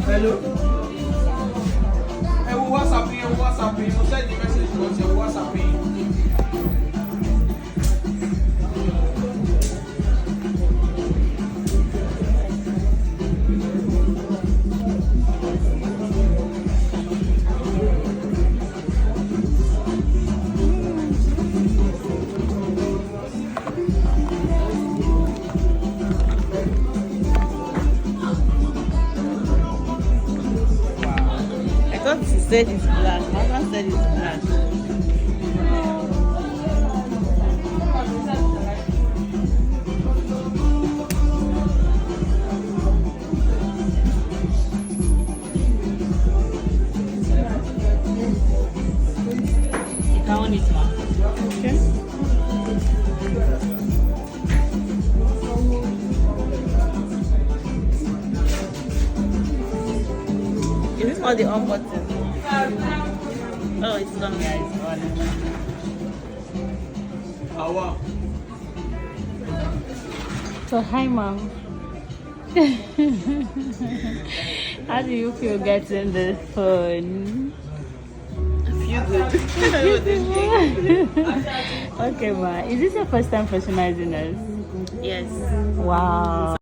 Hello? Hey, WhatsApp you. Send the message to your WhatsApp She said it's black. Mama said it's black. You can't eat one. Okay. Is this for the on button? Oh, it's done, guys. Awa. So, hi, Mom. How do you feel getting this phone? I feel good. Okay, Ma. Is this your first time patronizing us? Yes. Wow.